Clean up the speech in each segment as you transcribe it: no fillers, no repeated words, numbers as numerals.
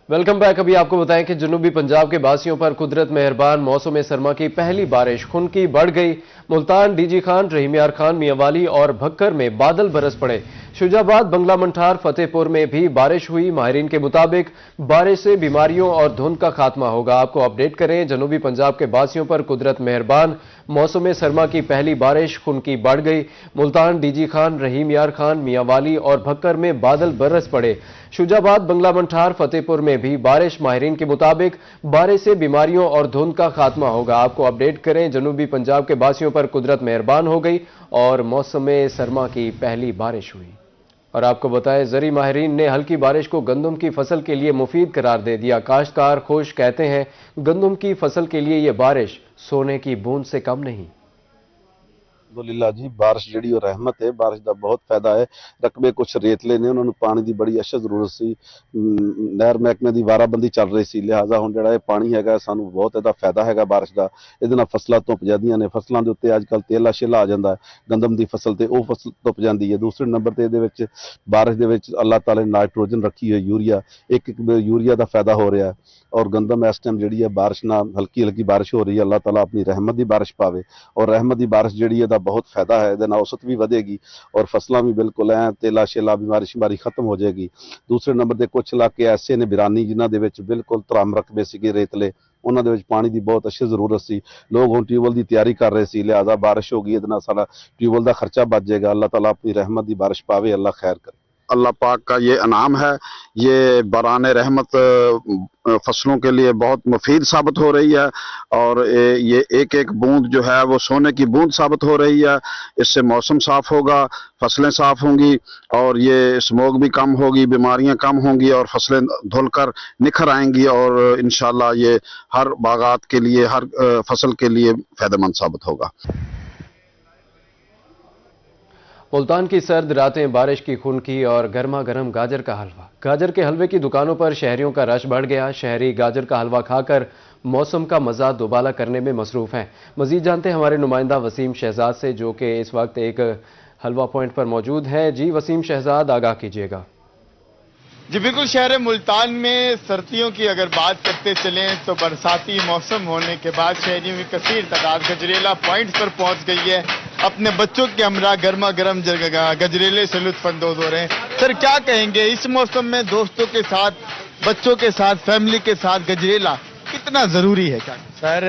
Welcome back. अभी आपको बताएं कि जनूबी पंजाब के बासियों पर कुदरत मेहरबान, मौसम सरमा की पहली बारिश खुनकी बढ़ गई। मुल्तान, डीजी खान, रहीम यार खान, मियांवाली और भक्कर में बादल बरस पड़े। शुजाबाद, बंगला मंठार, फतेहपुर में भी बारिश हुई। माहिरीन के मुताबिक बारिश से बीमारियों और धुंध का खात्मा होगा। आपको अपडेट करें, जनूबी पंजाब के बासियों पर कुदरत मेहरबान, मौसम सरमा की पहली बारिश खुनकी बढ़ गई। मुल्तान, डीजी खान, रहीम यार खान, मियांवाली और भक्कर में बादल बरस पड़े। शुजाबाद, बंगला मंठार, फतेहपुर में भी बारिश। माहिरीन के मुताबिक बारिश से बीमारियों और धुंध का खात्मा होगा। आपको अपडेट करें, जनूबी पंजाब के बासियों पर कुदरत मेहरबान हो गई और मौसम सरमा की पहली बारिश हुई। और आपको बताएं, ज़री माहिरीन ने हल्की बारिश को गंदम की फसल के लिए मुफीद करार दे दिया। काश्तकार खुश, कहते हैं गंदम की फसल के लिए यह बारिश सोने की बूंद से कम नहीं। ਅਲਹਮਦੁਲਿਲਾ ਜੀ ਬਾਰਿਸ਼ ਜਿਹੜੀ ਉਹ ਰਹਿਮਤ ਹੈ। ਬਾਰਿਸ਼ ਦਾ ਬਹੁਤ ਫਾਇਦਾ ਹੈ। ਰਕਬੇ ਕੁਝ ਰੇਤਲੇ ਨੇ, ਉਹਨਾਂ ਨੂੰ ਪਾਣੀ ਦੀ ਬੜੀ ਅਸ਼ਦ ਜ਼ਰੂਰਤ ਸੀ। ਨਹਿਰ ਮਹਿਕਮੇ ਦੀ ਵਾਰਾਬੰਦੀ ਚੱਲ ਰਹੀ ਸੀ, ਲਿਹਾਜ਼ਾ ਹੁਣ ਜਿਹੜਾ ਇਹ ਪਾਣੀ ਹੈਗਾ ਸਾਨੂੰ ਬਹੁਤ ਇਹਦਾ ਫਾਇਦਾ ਹੈਗਾ ਬਾਰਿਸ਼ ਦਾ। ਇਹਦੇ ਨਾਲ ਫਸਲਾਂ ਧੁੱਪ ਜਾਂਦੀਆਂ ਨੇ। ਫਸਲਾਂ ਦੇ ਉੱਤੇ ਅੱਜ ਕੱਲ੍ਹ ਤੇਲਾ ਛਿਲਾ ਆ ਜਾਂਦਾ ਹੈ, ਗੰਦਮ ਦੀ ਫਸਲ ਤੇ ਉਹ ਫਸਲ ਧੁੱਪ ਜਾਂਦੀ ਹੈ। ਦੂਸਰੇ ਨੰਬਰ ਤੇ ਇਹਦੇ ਵਿੱਚ ਬਾਰਿਸ਼ ਦੇ ਵਿੱਚ ਅੱਲਾਹ ਤਾਲਾ ਨੇ ਨਾਈਟ੍ਰੋਜਨ ਰੱਖੀ ਹੋਈ, ਯੂਰੀਆ, ਇੱਕ ਯੂਰੀਆ ਦਾ ਫਾਇਦਾ ਹੋ ਰਿਹਾ ਔਰ ਗੰਦਮ ਇਸ ਟਾਈਮ ਜਿਹੜੀ ਹੈ ਬਾਰਿਸ਼ ਨਾਲ ਹਲਕੀ ਹਲਕੀ ਬਾਰਿਸ਼ ਹੋ ਰਹੀ ਹੈ। ਅੱਲਾਹ ਤਾਲਾ ਆਪਣੀ ਰਹਿਮਤ ਦੀ ਬਾਰਿਸ਼ ਪਾਵੇ ਔਰ ਰਹਿਮਤ ਦੀ ਬਾਰਿਸ਼ ਜਿਹੜੀ ਇਹਦਾ ਬਹੁਤ ਫਾਇਦਾ ਹੈ। ਇਹਦੇ ਨਾਲ ਔਸਤ ਵੀ ਵਧੇਗੀ ਔਰ ਫਸਲਾਂ ਵੀ ਬਿਲਕੁਲ ਐ ਤੇਲਾ ਛੇਲਾ ਬਿਮਾਰੀ ਸ਼ਿਮਾਰੀ ਖਤਮ ਹੋ ਜਾਏਗੀ। ਦੂਸਰੇ ਨੰਬਰ ਤੇ ਕੁਝ ਇਲਾਕੇ ਐਸੇ ਨੇ ਬਿਰਾਨੀ ਜਿਨ੍ਹਾਂ ਦੇ ਵਿੱਚ ਬਿਲਕੁਲ ਧਰਮ ਰਕਬੇ ਸੀਗੇ ਰੇਤਲੇ, ਉਹਨਾਂ ਦੇ ਵਿੱਚ ਪਾਣੀ ਦੀ ਬਹੁਤ ਅੱਛੀ ਜ਼ਰੂਰਤ ਸੀ। ਲੋਕ ਹੁਣ ਟਿਊਬਵੈਲ ਦੀ ਤਿਆਰੀ ਕਰ ਰਹੇ ਸੀ, ਲਿਹਾਜ਼ਾ ਬਾਰਿਸ਼ ਹੋ ਗਈ, ਇਹਦੇ ਨਾਲ ਸਾਡਾ ਟਿਊਬਵੈਲ ਦਾ ਖਰਚਾ ਬਚ ਜਾਏਗਾ। ਅੱਲਾਹ ਤਾਲਾ ਆਪਣੀ ਰਹਿਮਤ ਦੀ ਬਾਰਿਸ਼ ਪਾਵੇ, ਅੱਲਾਹ ਖੈਰ करे। अल्लाह पाक का ये इनाम है, ये बरान रहमत फसलों के लिए बहुत मुफीद साबित हो रही है और ये एक एक बूंद जो है वो सोने की बूंद साबित हो रही है। इससे मौसम साफ होगा, फसलें साफ होंगी और ये स्मोक भी कम होगी, बीमारियां कम होंगी और फसलें धुलकर निखर आएंगी और इंशाल्लाह ये हर बागात के लिए, हर फसल के लिए फायदेमंद साबित होगा। मुल्तान की सर्द रातें, बारिश की खुनकी और गर्मा गर्म गाजर का हलवा। गाजर के हलवे की दुकानों पर शहरियों का रश बढ़ गया। शहरी गाजर का हलवा खाकर मौसम का मजा दोबाला करने में मसरूफ हैं। मजीद जानते हैं हमारे नुमाइंदा वसीम शहजाद से, जो कि इस वक्त एक हलवा पॉइंट पर मौजूद है। जी वसीम शहजाद, आगाह कीजिएगा। जी बिल्कुल, शहर मुल्तान में सर्दियों की अगर बात करते चलें तो बरसाती मौसम होने के बाद शहरियों की कसीर तादाद गजरेला पॉइंट पर पहुंच गई है। अपने बच्चों के हमरा गर्मा गर्म गजरेले से लुत्फ अंदोज हो रहे हैं। सर क्या कहेंगे, इस मौसम में दोस्तों के साथ, बच्चों के साथ, फैमिली के साथ गजरेला कितना जरूरी है? क्या सर,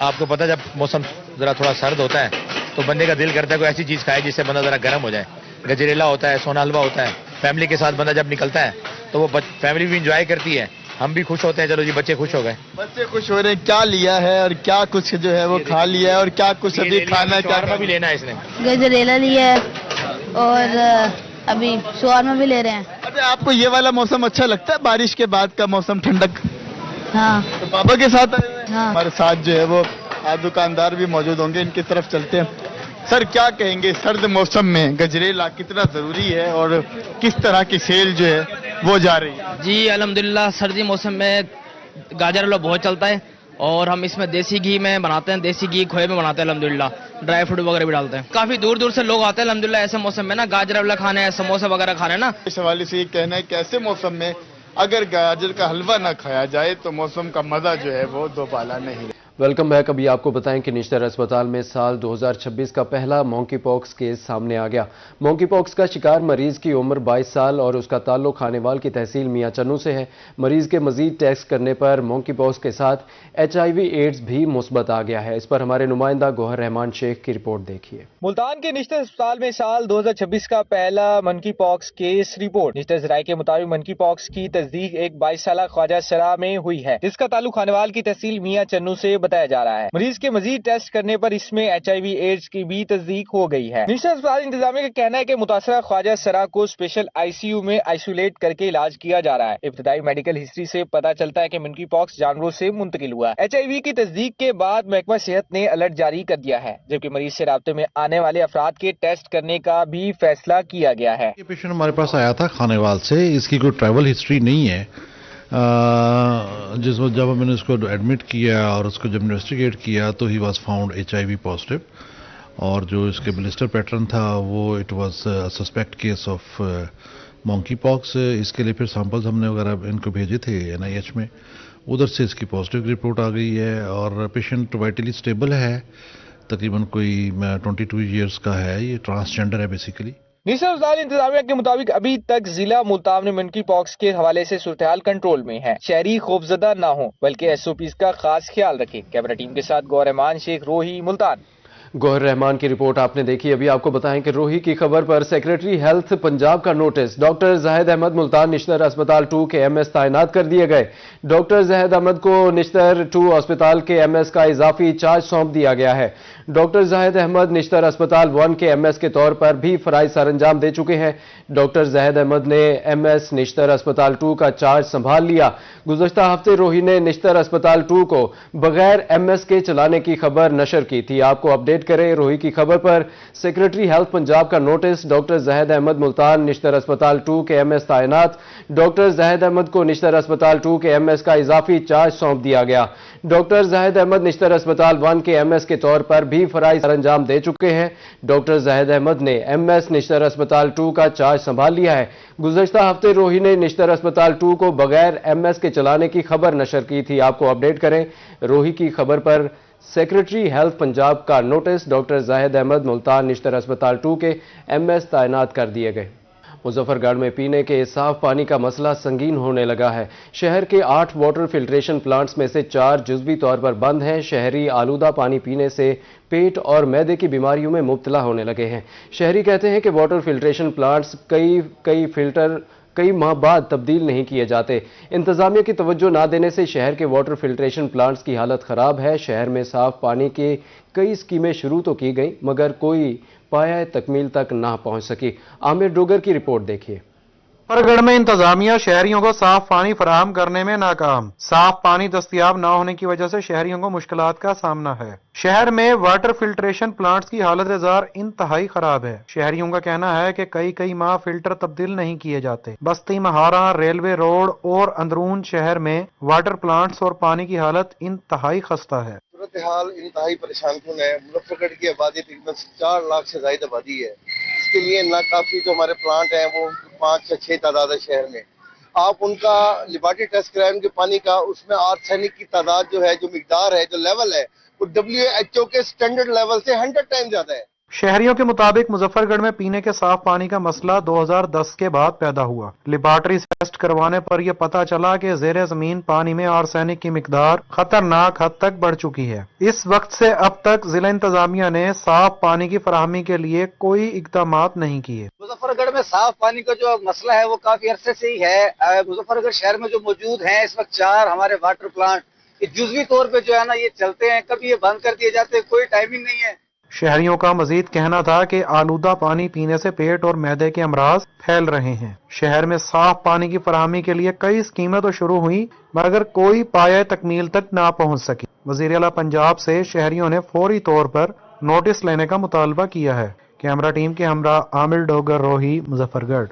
आपको पता है जब मौसम जरा थोड़ा सर्द होता है तो बंदे का दिल करता है कोई ऐसी चीज खाए जिससे बंदा जरा गर्म हो जाए। गजरेला होता है, सोना हलवा होता है। फैमिली के साथ बंदा जब निकलता है तो वो फैमिली भी इंजॉय करती है, हम भी खुश होते हैं। चलो जी, बच्चे खुश हो गए। बच्चे खुश हो रहे हैं। क्या लिया है और क्या कुछ जो है वो खा लिया है और क्या कुछ अभी खाना है? क्या भी लेना है इसने? गजरेला लिया है और अभी शवारमा भी ले रहे हैं। अच्छा, आपको ये वाला मौसम अच्छा लगता है, बारिश के बाद का मौसम, ठंडक? हाँ। तो पापा के साथ आए हुए हैं? हाँ। हमारे साथ जो है वो आज दुकानदार भी मौजूद होंगे, इनकी तरफ चलते हैं। सर क्या कहेंगे, सर्द मौसम में गजरेला कितना जरूरी है और किस तरह की सेल जो है वो जा रही है? जी अल्हम्दुलिल्लाह, सर्दी मौसम में गाजर हलवा बहुत चलता है और हम इसमें देसी घी में बनाते हैं, देसी घी खोए में बनाते हैं अल्हम्दुलिल्लाह। ड्राई फ्रूट वगैरह भी डालते हैं। काफी दूर दूर से लोग आते हैं अल्हम्दुलिल्लाह ऐसे मौसम में ना गाजर हलवा खाने, समोसे वगैरह खाने ना। इस हवाले से ये कहना है कि ऐसे मौसम में अगर गाजर का हलवा ना खाया जाए तो मौसम का मजा जो है वो दोबाला नहीं। Welcome back. अभी आपको बताएं कि निश्तर अस्पताल में साल 2026 का पहला मोंकी पॉक्स केस सामने आ गया। मोंकी पॉक्स का शिकार मरीज की उम्र 22 साल और उसका ताल्लुक खानेवाल की तहसील मियां चन्नू से है। मरीज के मजीद टेस्ट करने पर मोंकी पॉक्स के साथ HIV एड्स भी मुस्बत आ गया है। इस पर हमारे नुमाइंदा गौहर रहमान शेख की रिपोर्ट देखिए। मुल्तान के निश्तर अस्पताल में साल 2026 का पहला monkey pox case report. Nishtar जराये के मुताबिक मंकी पॉक्स की तस्दीक एक 22 साल ख्वाजा सरा में हुई है, जिसका ताल्लुक खानेवाल की तहसील मियां चन्नू से बताया जा रहा है। मरीज के मजीद टेस्ट करने पर इसमें HIV एड्स की भी तस्दीक हो गई है। निश्तर अस्पताल इंतजामिया का कहना है कि मुतासरा ख्वाजा सरा को स्पेशल ICU में आइसोलेट करके इलाज किया जा रहा है। इब्तदाई मेडिकल हिस्ट्री से पता चलता है कि मंकी पॉक्स जानवरों से मुंतकिल हुआ है। HIV की तस्दीक के बाद महकमा सेहत ने अलर्ट जारी कर दिया है, जबकि मरीज से राब्ते में आने वाले अफराद के टेस्ट करने का भी फैसला किया गया है। ये पेशेंट हमारे पास आया था खानेवाल से, इसकी कोई ट्रैवल हिस्ट्री नहीं है। जिस वक्त जब मैंने उसको एडमिट किया और उसको जब इन्वेस्टिगेट किया तो he was found HIV positive और जो इसके ब्लिस्टर पैटर्न था वो it was suspect case of monkey pox, इसके लिए फिर सैंपल्स हमने वगैरह इनको भेजे थे NIH में, उधर से इसकी पॉजिटिव रिपोर्ट आ गई है और पेशेंट वाइटली स्टेबल है, तकरीबन कोई 22 ईयर्स का है, ये ट्रांसजेंडर है बेसिकली। निसरदाल इंतजामिया के मुताबिक अभी तक जिला मुल्तान में मंकी पॉक्स के हवाले से सूरत-ए-हाल कंट्रोल में है। शहरी खौफजदा ना हो बल्कि SOPs का खास ख्याल रखें। कैमरा टीम के साथ गौहर रहमान, शेख रोही, मुल्तान। गौहर रहमान की रिपोर्ट आपने देखी। अभी आपको बताएं कि रोही की खबर पर सेक्रेटरी हेल्थ पंजाब का नोटिस, डॉक्टर जाहिद अहमद मुल्तान निश्तर अस्पताल 2 के MS तैनात कर दिए गए। डॉक्टर जाहिद अहमद को निश्तर 2 अस्पताल के MS का इजाफी चार्ज सौंप दिया गया है। डॉक्टर जाहिद अहमद निश्तर अस्पताल 1 के MS के तौर पर भी फराइज सरअंजाम दे चुके हैं। डॉक्टर जाहिद अहमद ने MS निश्तर अस्पताल 2 का चार्ज संभाल लिया। गुज़श्ता हफ्ते रोही ने निश्तर अस्पताल 2 को बगैर MS के चलाने की खबर नशर की थी। आपको अपडेट करें रोही की खबर पर सेक्रेटरी हेल्थ पंजाब का नोटिस, डॉक्टर जाहिद अहमद मुल्तान निश्तर अस्पताल 2 के MS तैनात। डॉक्टर जाहिद अहमद को निश्तर अस्पताल 2 के MS का इजाफी चार्ज सौंप दिया गया। डॉक्टर जाहिद अहमद निश्तर अस्पताल 1 के MS के तौर पर भी फराइज सरअंजाम दे चुके हैं। डॉक्टर जाहिद अहमद ने MS निश्तर अस्पताल 2 का चार्ज संभाल लिया है। गुज़श्ता हफ्ते रोही ने निश्तर अस्पताल 2 को बगैर MS के चलाने की खबर नशर की थी। आपको अपडेट करें रोही की खबर पर सेक्रेटरी हेल्थ पंजाब का नोटिस, डॉक्टर जाहिद अहमद मुल्तान निश्तर अस्पताल 2 के MS तैनात कर दिए गए। मुजफ्फरगढ़ में पीने के साफ पानी का मसला संगीन होने लगा है। शहर के 8 वाटर फिल्ट्रेशन प्लांट्स में से 4 जुज़वी तौर पर बंद हैं। शहरी आलूदा पानी पीने से पेट और मैदे की बीमारियों में मुब्तला होने लगे हैं। शहरी कहते हैं कि वाटर फिल्ट्रेशन प्लांट्स कई माह बाद तब्दील नहीं किए जाते। इंतजामिया की तवज्जो ना देने से शहर के वाटर फिल्ट्रेशन प्लांट्स की हालत खराब है। शहर में साफ पानी के कई स्कीमें शुरू तो की गई मगर कोई पाया तकमील तक ना पहुंच सकी। आमिर डोगर की रिपोर्ट देखिए। मुजफ्फरगढ़ में इंतजामिया शहरियों को साफ पानी फराहम करने में नाकाम। साफ पानी दस्तयाब न होने की वजह से शहरियों को मुश्किलात का सामना है। शहर में वाटर फिल्ट्रेशन प्लांट्स की हालत इंतहाई खराब है। शहरियों का कहना है कि कई माह फिल्टर तब्दील नहीं किए जाते। बस्ती महारा, रेलवे रोड और अंदरून शहर में वाटर प्लांट्स और पानी की हालत इंतहाई खस्ता है। सूरत हाल इंतहाई परेशान कन है। मुजफ्फरगढ़ की आबादी तकरीबन 4 लाख से ज्यादा आबादी है। इसके लिए नाकाफी जो हमारे प्लांट हैं वो 5 या 6 तादाद है शहर में। आप उनका लेबोरेटरी टेस्ट कराएं उनके पानी का, उसमें आर्सेनिक की तादाद जो है, जो मिकदार है, जो लेवल है, वो WHO के स्टैंडर्ड लेवल से 100 टाइम ज्यादा है। शहरियों के मुताबिक मुजफ्फरगढ़ में पीने के साफ पानी का मसला 2010 के बाद पैदा हुआ। लेबोरेटरी टेस्ट करवाने पर यह पता चला कि ज़ेरे जमीन पानी में आर्सेनिक की मिकदार खतरनाक हद तक बढ़ चुकी है। इस वक्त से अब तक जिला इंतजामिया ने साफ पानी की फराहमी के लिए कोई इकदाम नहीं किए। मुजफ्फरगढ़ में साफ पानी का जो मसला है वो काफी अरसे से ही है। मुजफ्फरगढ़ शहर में जो मौजूद हैं इस वक्त 4 हमारे वाटर प्लांट जुज़वी तौर पे जो है ना ये चलते हैं, कभी ये बंद कर दिए जाते हैं, कोई टाइमिंग नहीं है। शहरियों का मजीद कहना था कि आलूदा पानी पीने से पेट और मैदे के अमराज फैल रहे हैं। शहर में साफ पानी की फराहमी के लिए कई स्कीमें तो शुरू हुई मगर कोई पाया तकमील तक ना पहुंच सकी। वज़ीर आला पंजाब से शहरियों ने फौरी तौर पर नोटिस लेने का मुतालबा किया है। कैमरा टीम के हमरा आमिर डोगर, रोही, मुजफ्फरगढ़।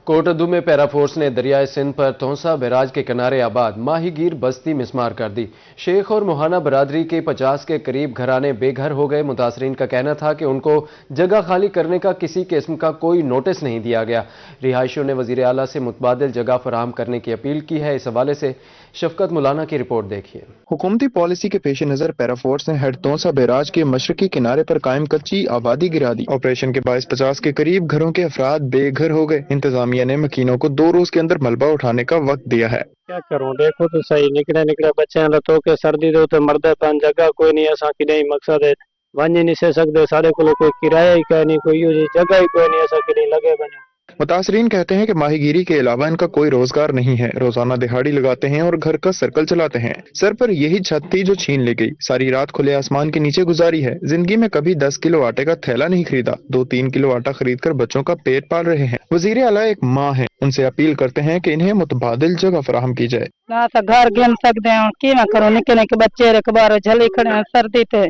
कोटद्दू में पैराफोर्स ने दरियाए सिंध पर तोंसा बैराज के किनारे आबाद माहीगीर बस्ती मिस्मार कर दी। शेख और मोहाना बरादरी के 50 के करीब घराने बेघर हो गए। मुतासरीन का कहना था कि उनको जगह खाली करने का किसी किस्म का कोई नोटिस नहीं दिया गया। रिहायशियों ने वजीर आला से मुतबादिल जगह फराहम करने की अपील की है। इस हवाले से शफकत मुलाना की रिपोर्ट देखिए। हुकूमती पॉलिसी के पेश नजर पैराफोर्स ने हेड तोंसा बैराज के मशरकी किनारे पर कायम कच्ची आबादी गिरा दी। ऑपरेशन के बायस 50 के करीब घरों के अफराद बेघर हो गए। इंतजामिया ने मकीनों को 2 रोज के अंदर मलबा उठाने का वक्त दिया है। क्या करूं, देखो तो सही निकले बच्चे तो के सर्दी दो तो मर्द पान जगह कोई नहीं, ऐसा कि नहीं मकसद है वंज नहीं से सकते सारे को कोई किराया ही कह नहीं, कोई जगह ही कोई नहीं, ऐसा कि नहीं लगे बने। मुतासरीन कहते हैं कि माहीगीरी के अलावा इनका कोई रोजगार नहीं है। रोजाना दिहाड़ी लगाते हैं और घर का सर्कल चलाते हैं। सर पर यही छत थी जो छीन ली गई। सारी रात खुले आसमान के नीचे गुजारी है। जिंदगी में कभी 10 किलो आटे का थैला नहीं खरीदा। 2-3 किलो आटा खरीद कर बच्चों का पेट पाल रहे हैं। वजीर आला एक माँ है, उनसे अपील करते हैं कि इन्हें मुतबादिल जगह फराहम की जाए। घर गिन सकते हैं की करो, निके निके बच्चे रखबार झले खड़े सर्दी थे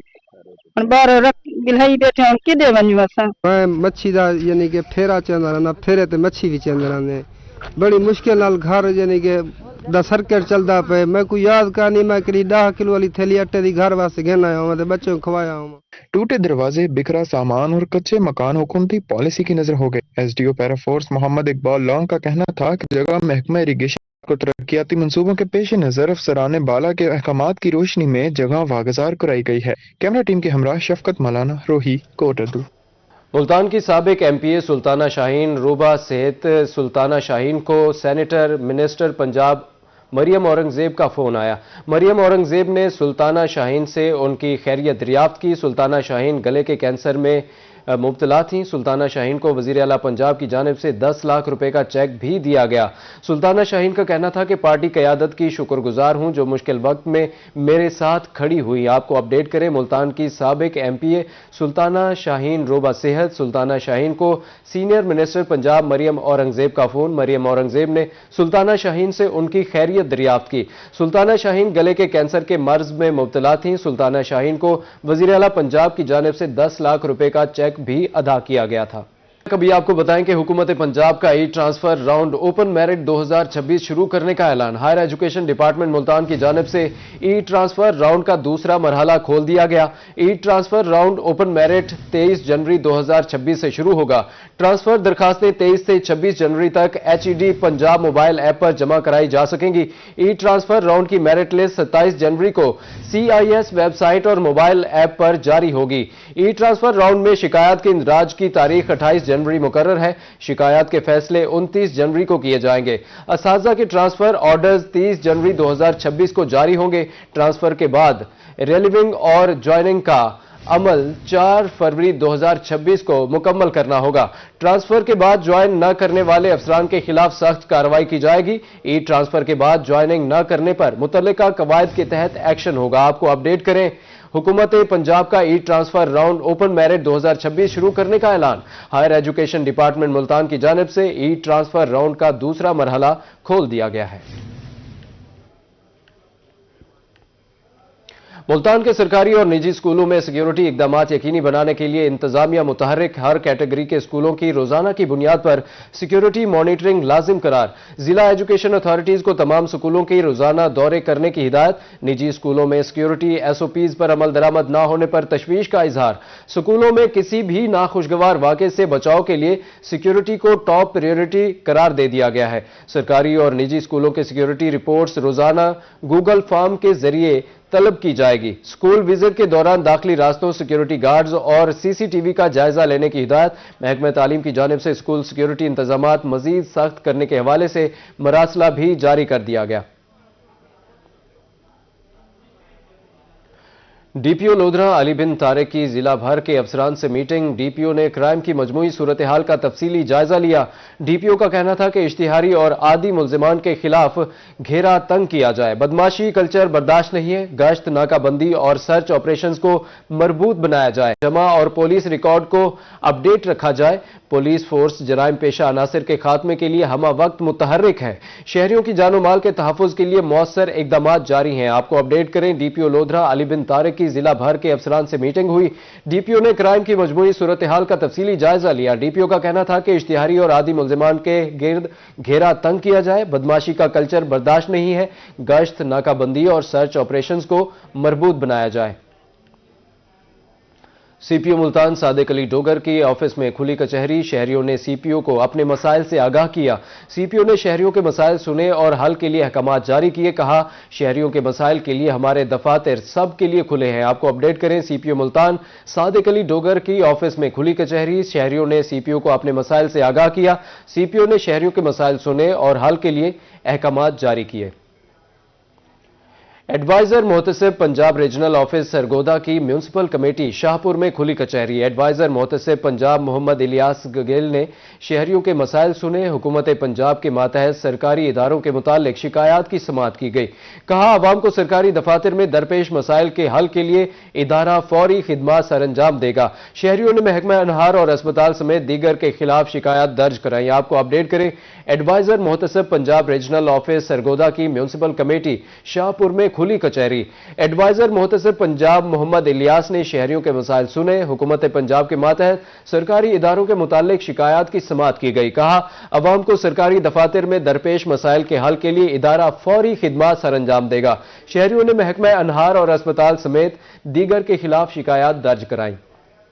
बार रख बिलाई बैठे हैं कि दे बनी बस मच्छी दा यानी कि फेरा चंदा ना फेरे ते मच्छी भी चंदा ने बड़ी मुश्किल नाल घर यानी कि दा सर्किट चलता पे मैं कोई याद का नहीं मैं करी 10 किलो वाली थैली आटे दी घर वास्ते घेना आया मैं बच्चों को खवाया हूं। टूटे दरवाजे, बिखरा सामान और कच्चे मकान हुकूमती पॉलिसी की नजर हो गए। एसडीओ पैराफोर्स मोहम्मद इकबाल लॉन्ग का कहना था कि जगह महकमा इरिगेशन को तरक्याती मंसूबों के पेश नजर अफसरान बाला के अहकामात की रोशनी में जगह वागजार कराई गई है। कैमरा टीम के हमरा शफकत मौलाना, रोही, कोटरदू। मुल्तान की साबिक एमपीए सुल्ताना शाहीन रोबा सेहत सुल्ताना शाहीन को सेनेटर मिनिस्टर पंजाब मरियम औरंगजेब का फोन आया। मरियम औरंगजेब ने सुल्ताना शाहीन से उनकी खैरियत दरियाफ्त की। सुल्ताना शाहीन गले के कैंसर में मुब्तला थीं। सुल्ताना शाहीन को वजीर आला पंजाब की जानिब से 10 लाख रुपए का चेक भी दिया गया। सुल्ताना शाहीन का कहना था कि पार्टी क़यादत की शुक्रगुजार हूं जो मुश्किल वक्त में मेरे साथ खड़ी हुई। आपको अपडेट करें, मुल्तान की साबिक एमपीए सुल्ताना शाहीन रोबा सेहत सुल्ताना शाहीन को सीनियर मिनिस्टर पंजाब मरियम औरंगजेब का फोन। मरियम औरंगजेब ने सुल्ताना शाहीन से उनकी खैरियत दरियाफ्त की। सुल्ताना शाहीन गले के कैंसर के मर्ज में मुब्तला थीं। सुल्ताना शाहीन को वजीर आला पंजाब की जानिब से 10 लाख रुपए का चेक भी अदा किया गया था। कभी आपको बताएं कि हुकूमत पंजाब का ई ट्रांसफर राउंड ओपन मेरिट 2026 शुरू करने का ऐलान। हायर एजुकेशन डिपार्टमेंट मुल्तान की जानिब से ई ट्रांसफर राउंड का दूसरा मरहला खोल दिया गया। ई ट्रांसफर राउंड ओपन मेरिट 23 जनवरी 2026 से शुरू होगा। ट्रांसफर दरखास्तें 23 से 26 जनवरी तक HED पंजाब मोबाइल ऐप पर जमा कराई जा सकेंगी। ई ट्रांसफर राउंड की मेरिट लिस्ट 27 जनवरी को CIS वेबसाइट और मोबाइल ऐप पर जारी होगी। ई ट्रांसफर राउंड में शिकायत के इंदराज की तारीख 28 जनवरी मुकर्रर है। शिकायत के फैसले 29 जनवरी को किए जाएंगे। असातिज़ा के ट्रांसफर ऑर्डर्स 30 जनवरी 2026 को जारी होंगे। ट्रांसफर के बाद रिलीविंग और ज्वाइनिंग का अमल 4 फरवरी 2026 को मुकम्मल करना होगा। ट्रांसफर के बाद ज्वाइन न करने वाले अफसरान के खिलाफ सख्त कार्रवाई की जाएगी। ई ट्रांसफर के बाद ज्वाइनिंग न करने पर मुतल्लिका कवायद के तहत एक्शन होगा। आपको अपडेट करें, हुकूमत पंजाब का ई ट्रांसफर राउंड ओपन मेरिट 2026 शुरू करने का ऐलान। हायर एजुकेशन डिपार्टमेंट मुल्तान की जानिब से ई ट्रांसफर राउंड का दूसरा मरहला खोल दिया गया है। मुल्तान के सरकारी और निजी स्कूलों में सिक्योरिटी इकदामात यकीनी बनाने के लिए इंतजामिया मुतहर्रिक हर कैटेगरी के स्कूलों की रोजाना की बुनियाद पर सिक्योरिटी मॉनिटरिंग लाजिम करार। जिला एजुकेशन अथॉरिटीज को तमाम स्कूलों की रोजाना दौरे करने की हिदायत। निजी स्कूलों में सिक्योरिटी SOPs पर अमल दरामद न होने पर तशवीश का इजहार। स्कूलों में किसी भी नाखुशगवार वाक़े से बचाव के लिए सिक्योरिटी को टॉप प्रायोरिटी करार दे दिया गया है। सरकारी और निजी स्कूलों के सिक्योरिटी रिपोर्ट्स रोजाना गूगल फॉर्म के जरिए तलब की जाएगी। स्कूल विजिट के दौरान दाखिली रास्तों, सिक्योरिटी गार्ड्स और CCTV का जायजा लेने की हिदायत। महकमा तालीम की जानिब से स्कूल सिक्योरिटी इंतजामात मजीद सख्त करने के हवाले से मरासला भी जारी कर दिया गया। DPO लोधरा अली बिन तारिक की जिला भर के अफसरान से मीटिंग। DPO ने क्राइम की मजमूई सूरत हाल का तफसीली जायजा लिया। DPO का कहना था कि इश्तिहारी और आदी मुल्जिमान के खिलाफ घेरा तंग किया जाए। बदमाशी कल्चर बर्दाश्त नहीं है। गश्त, नाकाबंदी और सर्च ऑपरेशंस को मरबूत बनाया जाए। जमा और पुलिस रिकॉर्ड को अपडेट रखा जाए। पुलिस फोर्स जराइम पेशा अनासर के खात्मे के लिए हमा वक्त मुतहर्रिक है। शहरियों की जानो माल के तहफ़्फ़ुज़ के लिए मौसर इकदामात जारी हैं। आपको अपडेट करें, DPO लोधरा अली बिन तारिक की जिला भर के अफसरान से मीटिंग हुई। DPO ने क्राइम की मजमूई सूरत हाल का तफसीली जायजा लिया। DPO का कहना था कि इश्तिहारी और आदी मुल्जिमान के गिर्द घेरा तंग किया जाए। बदमाशी का कल्चर बर्दाश्त नहीं है। गश्त, नाकाबंदी और सर्च ऑपरेशंस को मरबूत बनाया जाए। CPO मुल्तान सादिक अली डोगर की ऑफिस में खुली कचहरी। शहरियों ने CPO को अपने मसाइल से आगाह किया। CPO ने शहरियों के मसाइल सुने और हल के लिए अहकामात जारी किए। कहा, शहरियों के मसाइल के लिए हमारे दफातर सब के लिए खुले हैं। आपको अपडेट करें, CPO मुल्तान सादिक अली डोगर की ऑफिस में खुली कचहरी। शहरियों ने CPO को अपने मसाइल से आगाह किया। CPO ने शहरियों के मसाइल सुने और हल के लिए अहकामात जारी किए। एडवाइजर मोहतसिब पंजाब रीजनल ऑफिस सरगोदा की म्यूनसिपल कमेटी शाहपुर में खुली कचहरी। एडवाइजर मोहतसिब पंजाब मोहम्मद इलियास गगेल ने शहरियों के मसाइल सुने। हुकूमत पंजाब के मातहत सरकारी इदारों के मुतालिक शिकायत की समाअत की गई। कहा, आवाम को सरकारी दफातर में दरपेश मसाइल के हल के लिए इदारा फौरी खिदमात सर अंजाम देगा। शहरियों ने महकमा अनहार और अस्पताल समेत दीगर के खिलाफ शिकायत दर्ज कराई। आपको अपडेट करें, एडवाइजर मोहतसिब पंजाब रीजनल ऑफिस सरगोदा की म्यूनसिपल कमेटी शाहपुर में खुली कचहरी। एडवाइजर मुहतसिब पंजाब मोहम्मद इलियास ने शहरियों के मसाइल सुने। हुकूमत पंजाब के मातहत सरकारी इदारों के मुतालिक शिकायत की समाअत की गई। कहा, अवाम को सरकारी दफातर में दरपेश मसाइल के हल के लिए इदारा फौरी खिदमात सर अंजाम देगा। शहरियों ने महकमा अनहार और अस्पताल समेत दीगर के खिलाफ शिकायत दर्ज कराई।